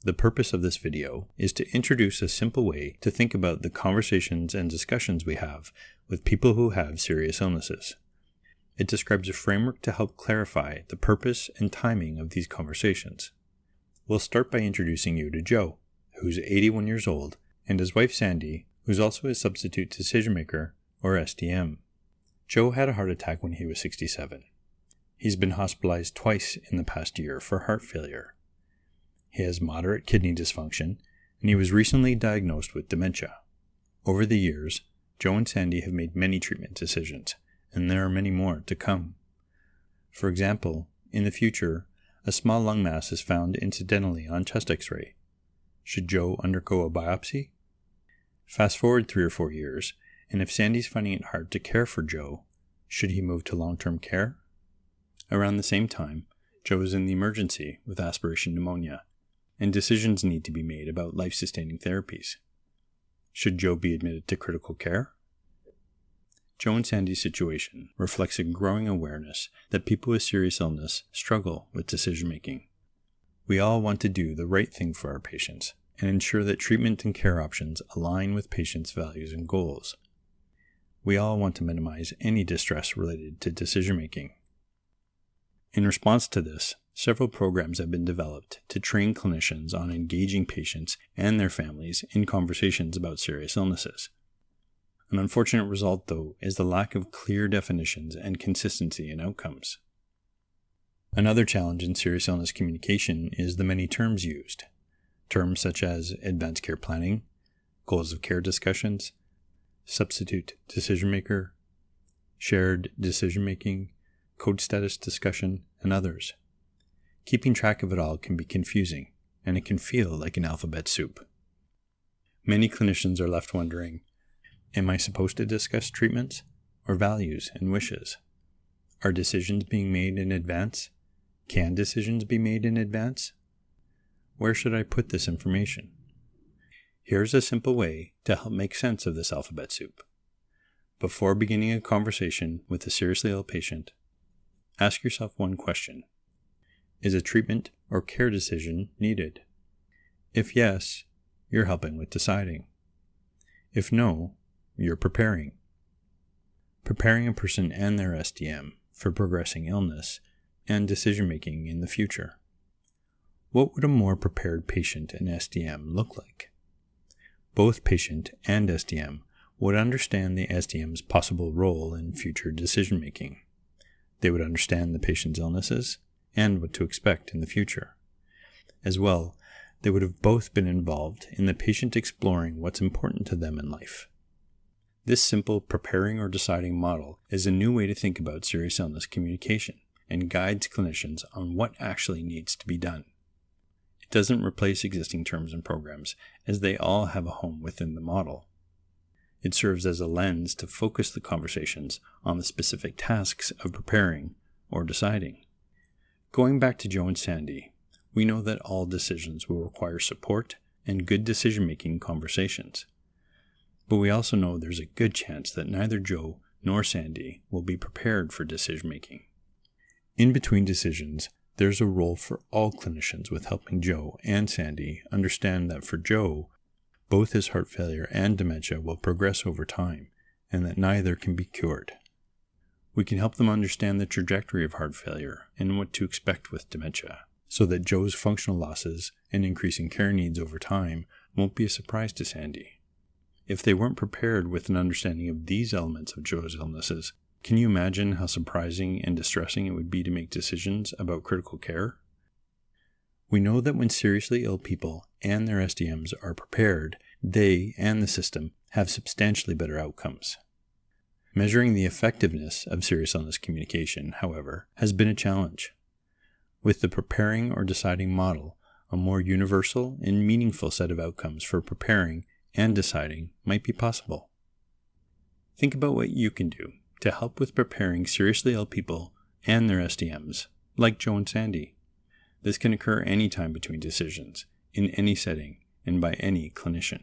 The purpose of this video is to introduce a simple way to think about the conversations and discussions we have with people who have serious illnesses. It describes a framework to help clarify the purpose and timing of these conversations. We'll start by introducing you to Joe, who's 81 years old, and his wife Sandy, who's also a substitute decision maker, or SDM. Joe had a heart attack when he was 67. He's been hospitalized twice in the past year for heart failure. He has moderate kidney dysfunction, and he was recently diagnosed with dementia. Over the years, Joe and Sandy have made many treatment decisions, and there are many more to come. For example, in the future, a small lung mass is found incidentally on chest X-ray. Should Joe undergo a biopsy? Fast forward 3 or 4 years, and if Sandy's finding it hard to care for Joe, should he move to long-term care? Around the same time, Joe is in the emergency with aspiration pneumonia, and decisions need to be made about life-sustaining therapies. Should Joe be admitted to critical care? Joe and Sandy's situation reflects a growing awareness that people with serious illness struggle with decision-making. We all want to do the right thing for our patients and ensure that treatment and care options align with patients' values and goals. We all want to minimize any distress related to decision-making. In response to this, several programs have been developed to train clinicians on engaging patients and their families in conversations about serious illnesses. An unfortunate result, though, is the lack of clear definitions and consistency in outcomes. Another challenge in serious illness communication is the many terms used. Terms such as advanced care planning, goals of care discussions, substitute decision maker, shared decision making, code status discussion, and others. Keeping track of it all can be confusing, and it can feel like an alphabet soup. Many clinicians are left wondering, am I supposed to discuss treatments or values and wishes? Are decisions being made in advance? Can decisions be made in advance? Where should I put this information? Here's a simple way to help make sense of this alphabet soup. Before beginning a conversation with a seriously ill patient, ask yourself one question. Is a treatment or care decision needed? If yes, you're helping with deciding. If no, you're preparing. Preparing a person and their SDM for progressing illness and decision-making in the future. What would a more prepared patient and SDM look like? Both patient and SDM would understand the SDM's possible role in future decision-making. They would understand the patient's illnesses and what to expect in the future. As well, they would have both been involved in the patient exploring what's important to them in life. This simple preparing or deciding model is a new way to think about serious illness communication and guides clinicians on what actually needs to be done. It doesn't replace existing terms and programs, as they all have a home within the model. It serves as a lens to focus the conversations on the specific tasks of preparing or deciding. Going back to Joe and Sandy, we know that all decisions will require support and good decision-making conversations. But we also know there's a good chance that neither Joe nor Sandy will be prepared for decision-making. In between decisions, there's a role for all clinicians with helping Joe and Sandy understand that for Joe, both his heart failure and dementia will progress over time, and that neither can be cured. We can help them understand the trajectory of heart failure and what to expect with dementia, so that Joe's functional losses and increasing care needs over time won't be a surprise to Sandy. If they weren't prepared with an understanding of these elements of Joe's illnesses, can you imagine how surprising and distressing it would be to make decisions about critical care? We know that when seriously ill people and their SDMs are prepared, they and the system have substantially better outcomes. Measuring the effectiveness of serious illness communication, however, has been a challenge. With the preparing or deciding model, a more universal and meaningful set of outcomes for preparing and deciding might be possible. Think about what you can do to help with preparing seriously ill people and their SDMs, like Joe and Sandy. This can occur anytime between decisions, in any setting, and by any clinician.